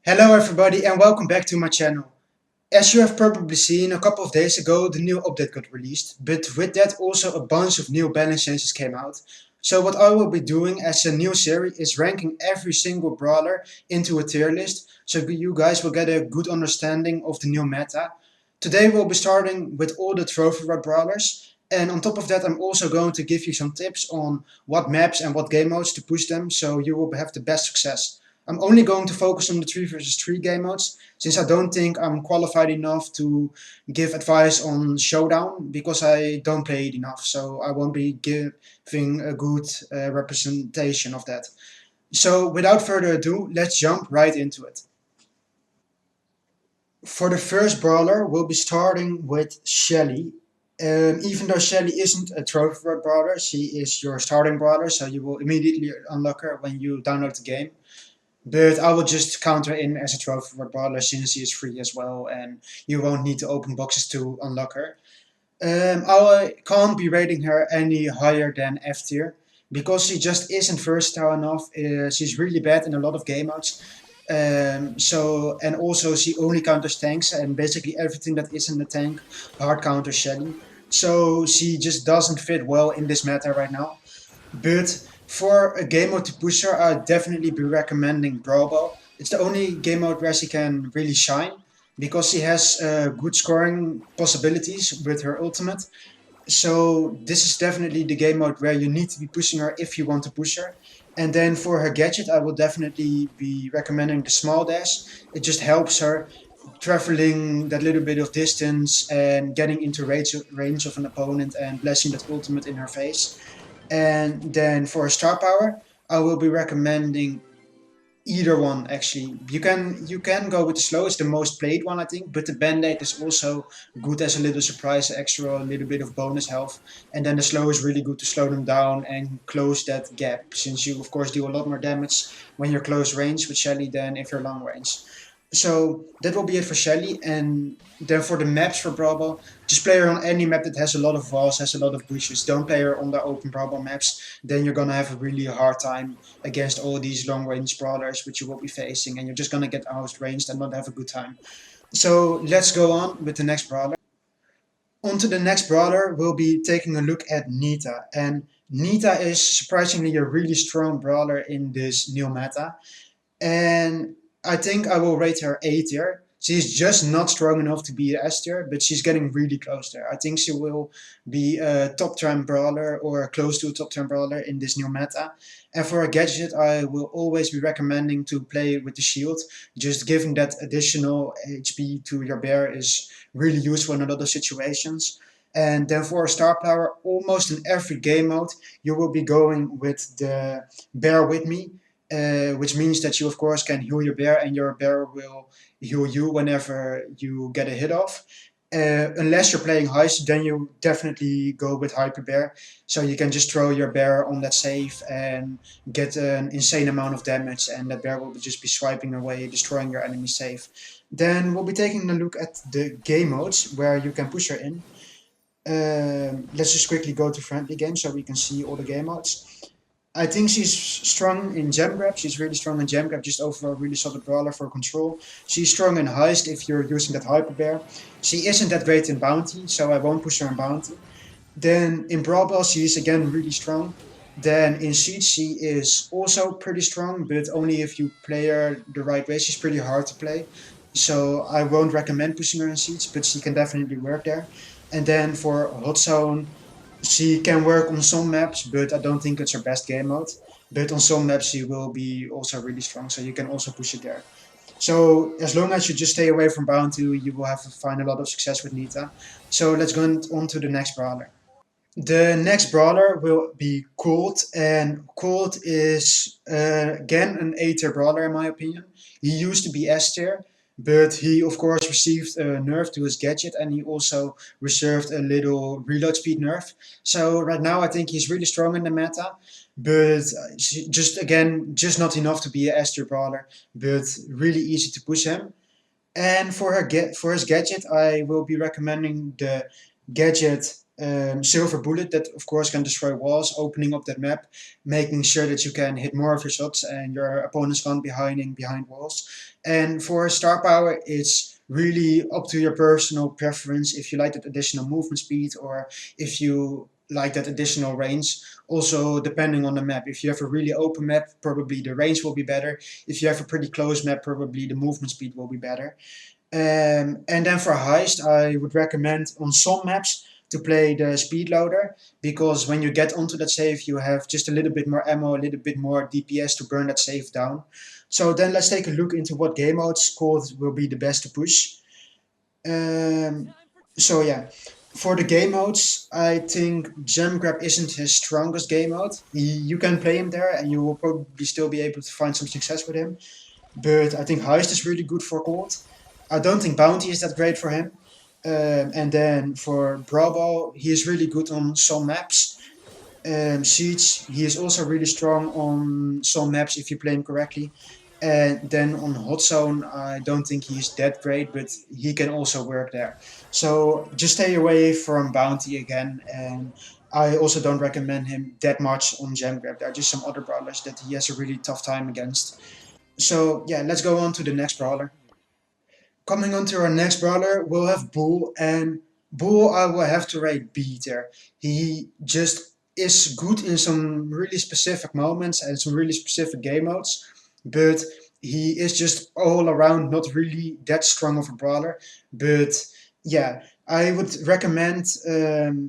Hello everybody and welcome back to my channel. As you have probably seen, a couple of days ago the new update got released, but with that also a bunch of new balance changes came out. So what I will be doing as a new series is ranking every single brawler into a tier list, so you guys will get a good understanding of the new meta. Today we'll be starting with all the trophy red brawlers, and on top of that I'm also going to give you some tips on what maps and what game modes to push them so you will have the best success. I'm only going to focus on the 3 versus 3 game modes, since I don't think I'm qualified enough to give advice on Showdown, because I don't play it enough, so I won't be giving a good representation of that. So without further ado, let's jump right into it. For the first brawler, we'll be starting with Shelly. Even though Shelly isn't a trophy brawler, she is your starting brawler, so you will immediately unlock her when you download the game. But I will just counter in as a trophy brawler since he is free as well, and you won't need to open boxes to unlock her. I can't be rating her any higher than F tier because she just isn't versatile enough. She's really bad in a lot of game modes. And also she only counters tanks, and basically everything that isn't a tank hard counters Shelly. So she just doesn't fit well in this meta right now. But for a game mode to push her, I'd definitely be recommending Brawl Ball. It's the only game mode where she can really shine because she has good scoring possibilities with her ultimate. So this is definitely the game mode where you need to be pushing her if you want to push her. And then for her gadget, I will definitely be recommending the small dash. It just helps her traveling that little bit of distance and getting into range of an opponent and blessing that ultimate in her face. And then for a star power, I will be recommending either one actually. You can go with the slow, it's the most played one I think, but the band-aid is also good as a little surprise extra, a little bit of bonus health. And then the slow is really good to slow them down and close that gap, since you of course do a lot more damage when you're close range with Shelly than if you're long range. So that will be it for Shelly, and then for the maps for Brawl Ball, just play her on any map that has a lot of walls, has a lot of bushes. Don't play her on the open Brawl Ball maps, then you're gonna have a really hard time against all these long range brawlers which you will be facing, and you're just gonna get outranged and not have a good time. So let's go on with the next brawler. On to the next brawler, we'll be taking a look at Nita, and Nita is surprisingly a really strong brawler in this new meta. And I think I will rate her A tier. She's just not strong enough to be S tier, but she's getting really close there. I think she will be a top 10 brawler or close to a top 10 brawler in this new meta. And for a gadget, I will always be recommending to play with the shield. Just giving that additional HP to your bear is really useful in a lot of situations. And then for a star power, almost in every game mode, you will be going with the bear with me, which means that you of course can heal your bear and your bear will heal you whenever you get a hit off. Unless you're playing heist, then you definitely go with hyper bear, so you can just throw your bear on that save and get an insane amount of damage, and that bear will just be swiping away, destroying your enemy save. Then we'll be taking a look at the game modes where you can push her in. Let's just quickly go to friendly games so we can see all the game modes. I think she's strong in gem grab. She's really strong in gem grab, just over a really solid brawler for control. She's strong in heist if you're using that hyper bear. She isn't that great in bounty, so I won't push her in bounty. Then in brawl ball, she is again really strong. Then in siege, she is also pretty strong, but only if you play her the right way. She's pretty hard to play, so I won't recommend pushing her in siege, but she can definitely work there. And then for hot zone, she can work on some maps, but I don't think it's her best game mode. But on some maps she will be also really strong, so you can also push it there. So as long as you just stay away from bounty, you will have to find a lot of success with Nita. So let's go on to the next brawler. The next brawler will be Colt, and Colt is again an A tier brawler in my opinion. He used to be S tier, but he of course received a nerf to his gadget, and he also reserved a little reload speed nerf. So right now I think he's really strong in the meta, but just not enough to be a S tier brawler, but really easy to push him. And for his gadget, I will be recommending the gadget Silver Bullet that of course can destroy walls, opening up that map, making sure that you can hit more of your shots and your opponents can't be hiding behind walls. And for Star Power, it's really up to your personal preference if you like that additional movement speed or if you like that additional range. Also, depending on the map. If you have a really open map, probably the range will be better. If you have a pretty close map, probably the movement speed will be better. And then for heist, I would recommend on some maps to play the speed loader because when you get onto that save, you have just a little bit more ammo, a little bit more DPS to burn that save down. So then let's take a look into what game modes called will be the best to push. So yeah, for the game modes, I think Gem Grab isn't his strongest game mode. You can play him there and you will probably still be able to find some success with him. But I think Heist is really good for Cold. I don't think Bounty is that great for him. And then for Brawl Ball, he is really good on some maps. Siege, he is also really strong on some maps if you play him correctly. And then on Hot Zone, I don't think he's that great, but he can also work there. So just stay away from Bounty again. And I also don't recommend him that much on Gem Grab. There are just some other brawlers that he has a really tough time against. So yeah, let's go on to the next brawler. Coming on to our next brawler, we'll have Bull, and Bull I will have to rate B tier. He just is good in some really specific moments and some really specific game modes, but he is just all around not really that strong of a brawler. But yeah, I would recommend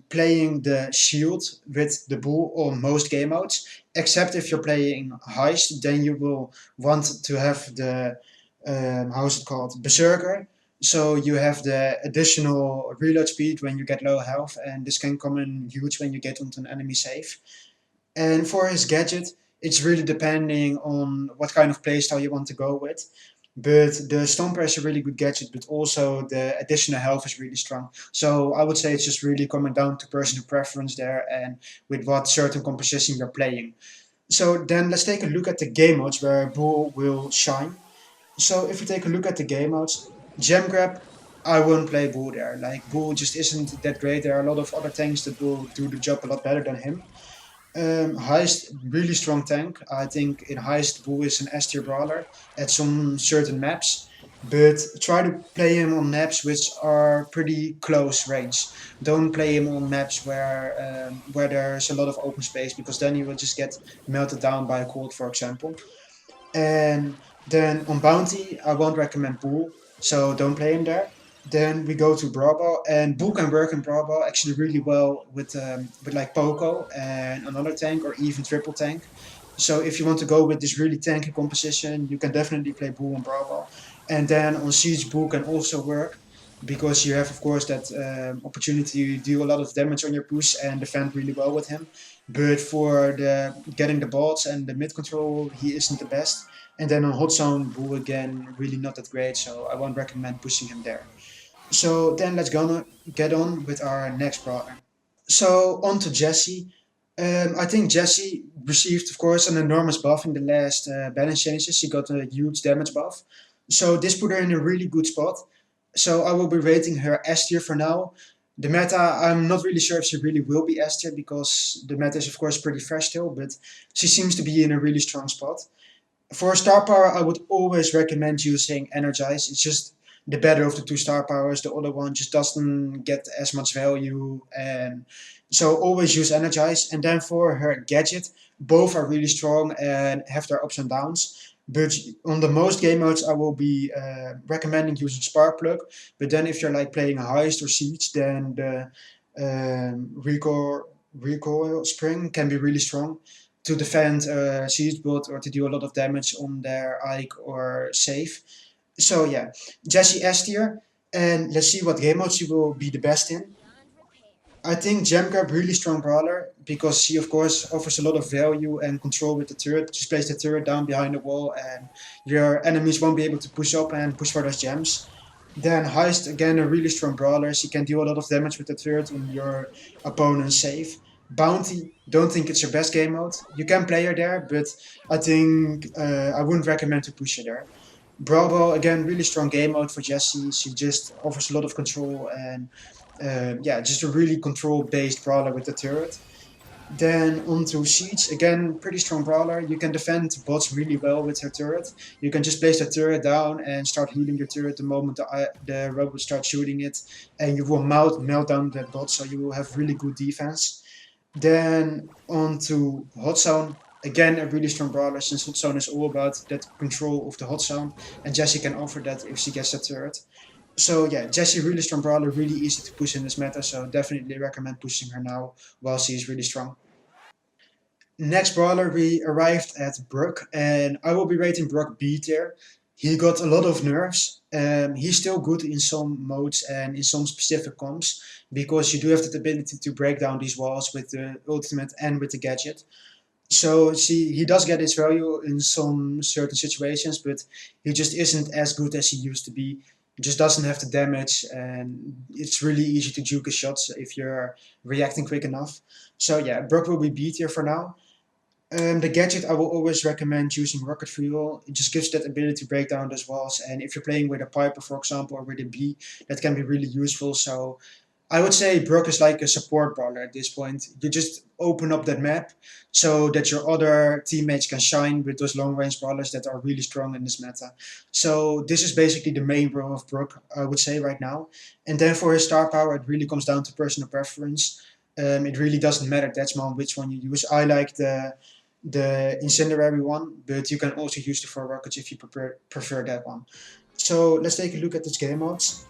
playing the shield with the Bull on most game modes, except if you're playing Heist, then you will want to have the how's it called, Berserker. So you have the additional reload speed when you get low health, and this can come in huge when you get onto an enemy safe. And for his gadget, it's really depending on what kind of playstyle you want to go with. But the Stomper is a really good gadget, but also the additional health is really strong. So I would say it's just really coming down to personal preference there and with what certain composition you're playing. So then let's take a look at the game modes where Bull will shine. So if we take a look at the game modes, Gem Grab, I won't play Bull there. Like Bull just isn't that great. There are a lot of other tanks that will do the job a lot better than him. Heist, really strong tank. I think in Heist, Bull is an S tier brawler at some certain maps. But try to play him on maps which are pretty close range. Don't play him on maps where there's a lot of open space because then you will just get melted down by a cold, for example. And then on Bounty, I won't recommend Bull, so don't play him there. Then we go to Brawl Ball, and Bull can work in Brawl Ball actually really well with like Poco and another tank or even triple tank. So if you want to go with this really tanky composition, you can definitely play Bull and Brawl Ball. And then on Siege, Bull can also work because you have of course that opportunity to do a lot of damage on your push and defend really well with him. But for the getting the bots and the mid control, he isn't the best. And then on Hot Zone, Bull again, really not that great, so I won't recommend pushing him there. So then let's go get on with our next brawler. So on to Jesse. I think Jesse received, of course, an enormous buff in the last balance changes. She got a huge damage buff. So this put her in a really good spot. So I will be rating her S tier for now. The meta, I'm not really sure if she really will be S tier because the meta is of course pretty fresh still, but she seems to be in a really strong spot. For star power, I would always recommend using Energize. It's just the better of the two star powers. The other one just doesn't get as much value, and so always use Energize. And then for her gadget, both are really strong and have their ups and downs. But on the most game modes, I will be recommending using Spark Plug. But then if you're like playing Heist or Siege, then the recoil spring can be really strong to defend Siege bot or to do a lot of damage on their Ike or Save. So yeah, Jesse S tier, and let's see what game mode she will be the best in. I think Gemgrab really strong brawler because she of course offers a lot of value and control with the turret. Just place the turret down behind the wall and your enemies won't be able to push up and push for those gems. Then Heist again a really strong brawler. She can do a lot of damage with the turret on your opponent's save. Bounty, don't think it's her best game mode. You can play her there, but I think I wouldn't recommend to push her there. Brawl Ball, again, really strong game mode for Jessie. She just offers a lot of control and Yeah, just a really control-based brawler with the turret. Then onto Siege, again, pretty strong brawler. You can defend bots really well with her turret. You can just place the turret down and start healing your turret the moment the robot starts shooting it, and you will melt down that bot, so you will have really good defense. Then onto Hot Zone, again, a really strong brawler, since Hot Zone is all about that control of the Hot Zone, and Jessie can offer that if she gets the turret. So yeah, Jessie, really strong brawler, really easy to push in this meta, so definitely recommend pushing her now while she is really strong. Next brawler, we arrived at Brook, and I will be rating Brook B tier. He got a lot of nerfs. He's still good in some modes and in some specific comps, because you do have the ability to break down these walls with the ultimate and with the gadget. So see, he does get his value in some certain situations, but he just isn't as good as he used to be. He just doesn't have the damage, and it's really easy to juke his shots if you're reacting quick enough. So yeah, Brook will be B tier for now. The gadget, I will always recommend using rocket fuel. It just gives that ability to break down those walls, and if you're playing with a Piper, for example, or with a B, that can be really useful. So I would say Brook is like a support brawler at this point. You just open up that map so that your other teammates can shine with those long range brawlers that are really strong in this meta. So this is basically the main role of Brook, I would say right now. And then for his star power, it really comes down to personal preference. It really doesn't matter that much which one you use. I like the incendiary one, but you can also use the 4 rockets if you prefer that one. So let's take a look at his game modes.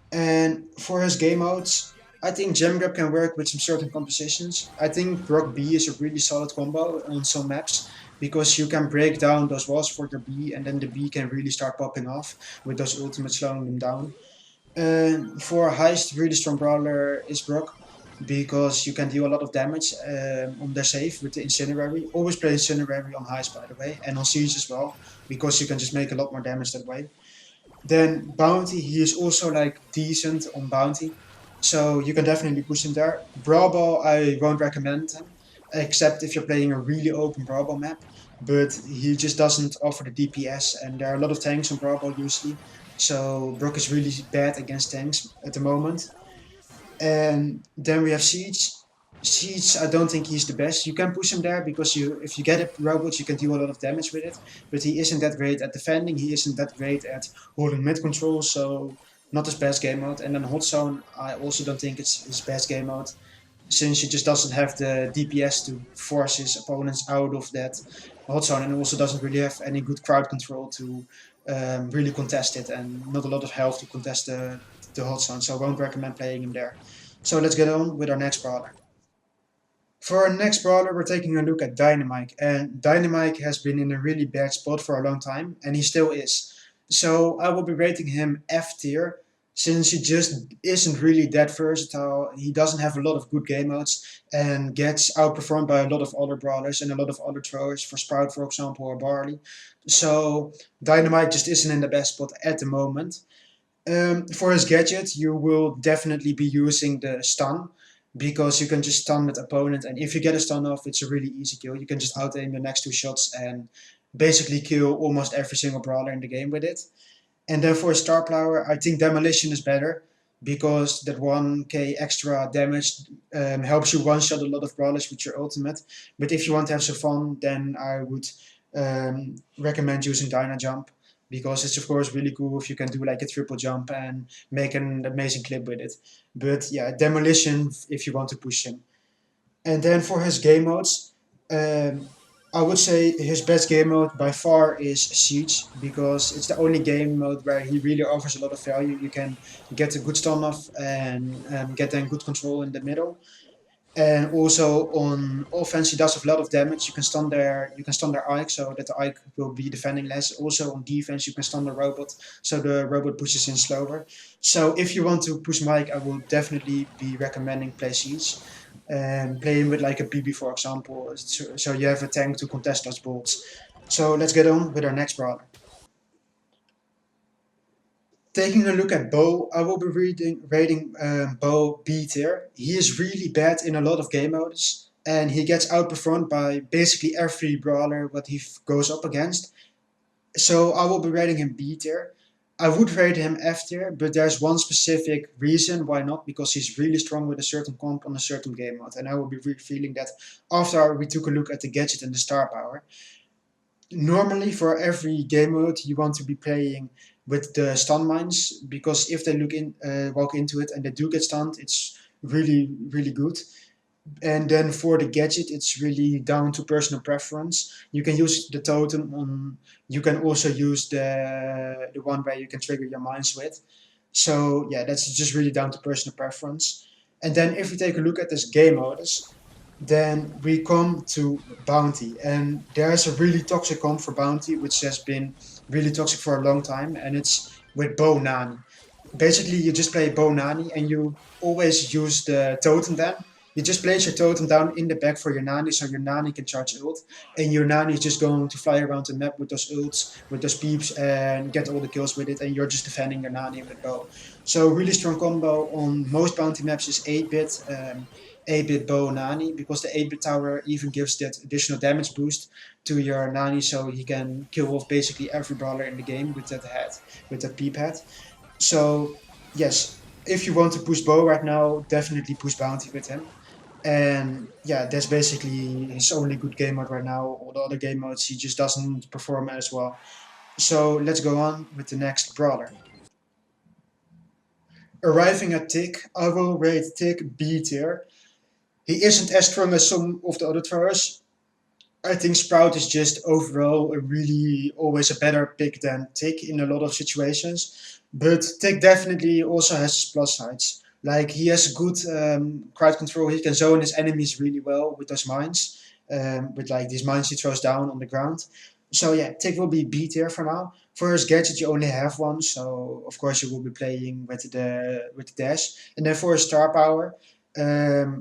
And for his game modes, I think Gem Grab can work with some certain compositions. I think Brock B is a really solid combo on some maps, because you can break down those walls for your B, and then the B can really start popping off with those ultimates slowing them down. And for Heist, really strong brawler is Brock, because you can deal a lot of damage on their save with the Incinerary. Always play Incinerary on Heist, by the way, and on Siege as well, because you can just make a lot more damage that way. Then Bounty, he is also like decent on Bounty, so you can definitely push him there. Brawl Ball, I won't recommend him, except if you're playing a really open Brawl Ball map, but he just doesn't offer the DPS, and there are a lot of tanks on Brawl Ball usually, so Brook is really bad against tanks at the moment. And then we have Siege. Siege, I don't think he's the best. You can push him there because if you get a robot, you can do a lot of damage with it. But he isn't that great at defending. He isn't that great at holding mid control. So not his best game mode. And then Hot Zone, I also don't think it's his best game mode, since he just doesn't have the DPS to force his opponents out of that Hot Zone, and also doesn't really have any good crowd control to really contest it, and not a lot of health to contest the Hot Zone. So I won't recommend playing him there. So let's get on with our next brawler. For our next brawler, we're taking a look at Dynamite, and Dynamite has been in a really bad spot for a long time, and he still is. So I will be rating him F tier, since he just isn't really that versatile. He doesn't have a lot of good game modes, and gets outperformed by a lot of other brawlers and a lot of other throwers, for Sprout, for example, or Barley. So Dynamite just isn't in the best spot at the moment. For his gadget, you will definitely be using the stun, because you can just stun that opponent, and if you get a stun off, it's a really easy kill. You can just out aim the next 2 shots and basically kill almost every single brawler in the game with it. And then for star power, I think demolition is better, because that 1k extra damage helps you one shot a lot of brawlers with your ultimate. But if you want to have some fun, then I would recommend using Dyna Jump, because it's of course really cool if you can do like a triple jump and make an amazing clip with it. But yeah, demolition if you want to push him. And then for his game modes, I would say his best game mode by far is Siege, because it's the only game mode where he really offers a lot of value. You can get a good stun off and get then good control in the middle. And also on offense, he does a lot of damage. You can stun their Ike, so that the Ike will be defending less. Also on defense, you can stun the robot, so the robot pushes in slower. So if you want to push Mike, I will definitely be recommending play Siege, and play him with like a BB, for example, so you have a tank to contest those bolts. So let's get on with our next brawler. Taking a look at Bo, I will be rating Bo B tier. He is really bad in a lot of game modes, and he gets outperformed by basically every brawler what he goes up against. So I will be rating him B tier. I would rate him F tier, but there's one specific reason why not, because he's really strong with a certain comp on a certain game mode, and I will be revealing that after we took a look at the gadget and the star power. Normally, for every game mode, you want to be playing with the stun mines, because if they walk into it and they do get stunned, it's really really good. And then for the gadget, it's really down to personal preference. You can use the totem on. You can also use the one where you can trigger your mines with. So yeah, that's just really down to personal preference. And then if we take a look at this game modus, then we come to bounty, and there's a really toxic comp for bounty, which has been really toxic for a long time, and it's with bow nani. Basically, you just play bow nani, and you always use the totem. Then you just place your totem down in the back for your nani, so your nani can charge ult, and your nani is just going to fly around the map with those ults, with those peeps, and get all the kills with it, and you're just defending your nani with bow. So really strong combo on most bounty maps is 8-bit. 8-bit bow nani, because the 8-bit tower even gives that additional damage boost to your nani, so he can kill off basically every brawler in the game with that head, with that peep head. So yes, if you want to push bow right now, definitely push bounty with him. And yeah, that's basically his only good game mode right now. All the other game modes he just doesn't perform as well. So let's go on with the next brawler. Arriving at Tick, I will rate Tick B tier. He isn't as strong as some of the other throwers. I think Sprout is just overall a really always a better pick than Tick in a lot of situations. But Tick definitely also has his plus sides. Like he has good crowd control. He can zone his enemies really well with those mines, with like these mines he throws down on the ground. So yeah, Tick will be B tier for now. For his gadget, you only have one, so of course you will be playing with the dash. And then for his star power,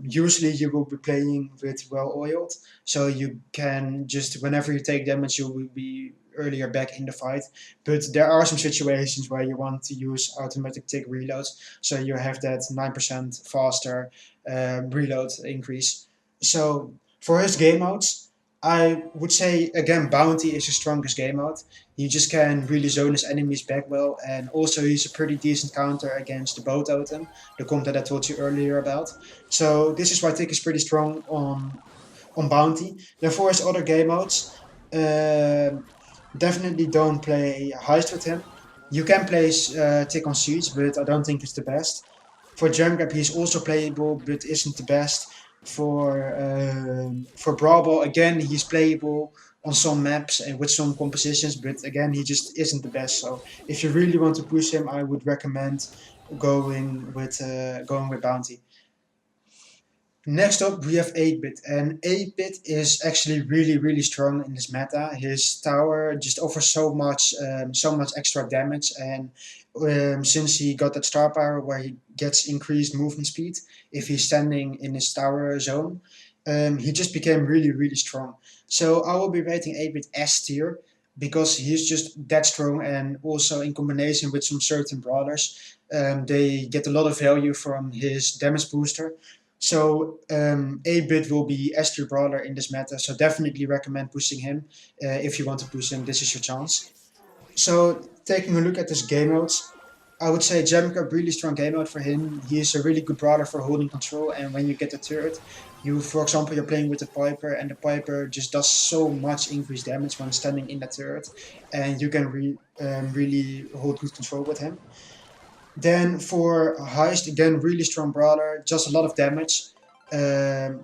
usually you will be playing with well oiled, so you can just whenever you take damage, you will be earlier back in the fight. But there are some situations where you want to use automatic tick reloads, so you have that 9% faster reload increase. So for his game modes, I would say again bounty is his strongest game mode. He just can really zone his enemies back well, and also he's a pretty decent counter against the bow totem, the comp that I told you earlier about. So this is why Tick is pretty strong on bounty. Therefore, his other game modes, definitely don't play heist with him. You can play Tick on siege, but I don't think it's the best. For jump grab, he's also playable, but isn't the best. For brawl ball, again, he's playable on some maps and with some compositions, but again, he just isn't the best. So if you really want to push him, I would recommend going with bounty. Next up, we have 8-bit, and 8-bit is actually really, really strong in this meta. His tower just offers so much extra damage, and since he got that star power where he gets increased movement speed if he's standing in his tower zone, he just became really, really strong. So I will be rating 8-bit S tier because he's just that strong, and also in combination with some certain brawlers, they get a lot of value from his damage booster. So 8-bit will be S tier brawler in this meta, so definitely recommend pushing him. If you want to push him, this is your chance. So taking a look at his game modes, I would say Jamka, really strong game mode for him. He is a really good brawler for holding control, and when you get the turret, for example, you're playing with the Piper, and the Piper just does so much increased damage when standing in that turret, and you can really hold good control with him. Then for Heist, again, really strong brawler, just a lot of damage. Um,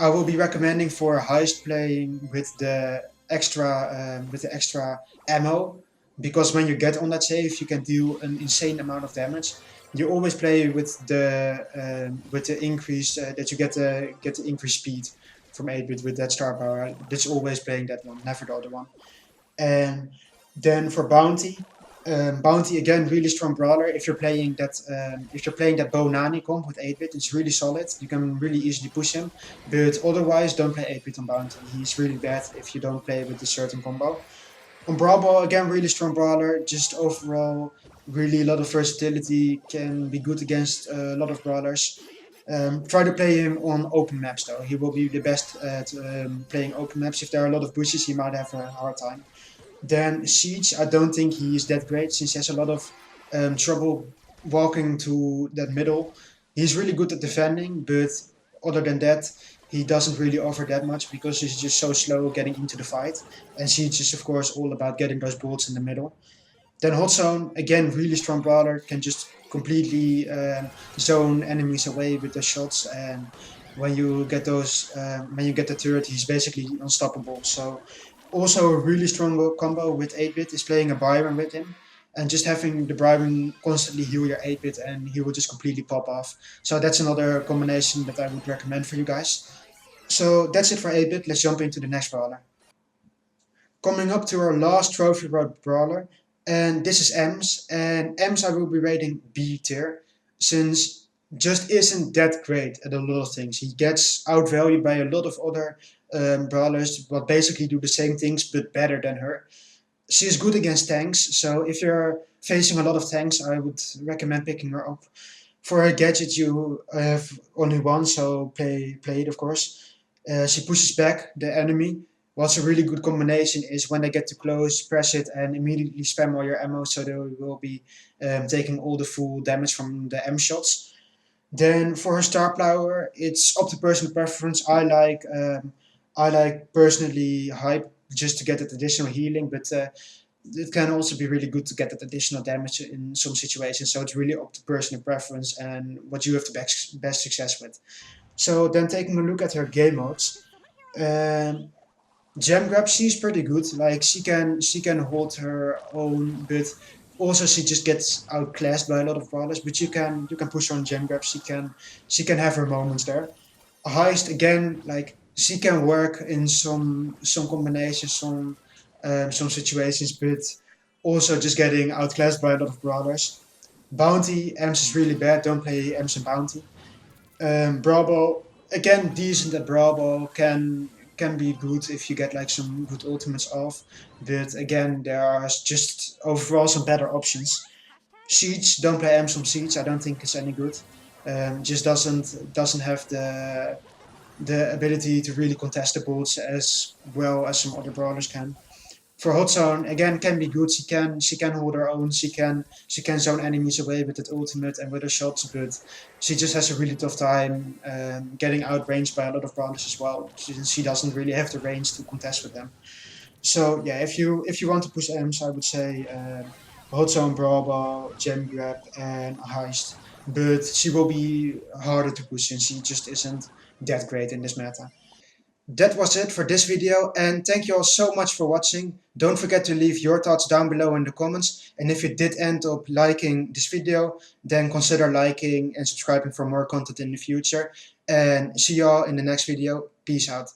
I will be recommending for Heist playing with the extra ammo, because when you get on that save, you can do an insane amount of damage. You always play with the increase that you get the increased speed from 8-bit with that star power. That's always playing that one, never the other one. And then for bounty, bounty again really strong brawler. If you're playing that bow nani comp with 8-bit, it's really solid. You can really easily push him. But otherwise, don't play 8-bit on bounty. He's really bad if you don't play with a certain combo. On brawl ball again, really strong brawler. Just overall, really a lot of versatility. Can be good against a lot of brawlers. Try to play him on open maps though. He will be the best at playing open maps. If there are a lot of bushes, he might have a hard time. Then Siege, I don't think he is that great since he has a lot of trouble walking to that middle. He's really good at defending, but other than that, he doesn't really offer that much because he's just so slow getting into the fight. And Siege is, of course, all about getting those bullets in the middle. Then Hot Zone, again, really strong brawler, can just completely zone enemies away with the shots. And when you get the turret, he's basically unstoppable. So also a really strong combo with 8-bit is playing a Byron with him. And just having the Byron constantly heal your 8-bit and he will just completely pop off. So that's another combination that I would recommend for you guys. So that's it for 8-bit. Let's jump into the next brawler. Coming up to our last trophy road brawler, and this is Ems. And Ems I will be rating B tier, since just isn't that great at a lot of things. He gets outvalued by a lot of other brawlers, but basically do the same things but better than her. She is good against tanks, so if you're facing a lot of tanks, I would recommend picking her up. For her gadget, you have only one, so play it, of course. She pushes back the enemy. What's a really good combination is when they get too close, press it and immediately spam all your ammo, so they will be taking all the full damage from the M shots. Then for her star power, it's up to personal preference. I like personally hype just to get that additional healing, but it can also be really good to get that additional damage in some situations. So it's really up to personal preference and what you have the best success with. So then taking a look at her game modes, um, Gem Grab, she's pretty good. Like she can hold her own, but also she just gets outclassed by a lot of brawlers. But you can push her on Gem Grab. She can have her moments there. Heist again, like she can work in some combinations, some situations, but also just getting outclassed by a lot of brawlers. Bounty, Ems is really bad. Don't play Ems and Bounty. Bravo, again, decent at Bravo, can be good if you get like some good ultimates off, but again, there are just overall some better options. Siege, don't play Ems from Siege. I don't think it's any good. Just doesn't have the ability to really contest the bullets as well as some other brawlers can. For Hot Zone, again, can be good. She can hold her own. She can zone enemies away with that ultimate and with her shots, but she just has a really tough time getting outranged by a lot of brawlers as well. She doesn't really have the range to contest with them. So yeah, if you want to push Ems, I would say Hot Zone, Brawl Ball, Gem Grab, and Heist. But she will be harder to push since she just isn't that great in this meta. That was it for this video, and thank you all so much for watching. Don't forget to leave your thoughts down below in the comments, and if you did end up liking this video, then consider liking and subscribing for more content in the future. And see you all in the next video. Peace out.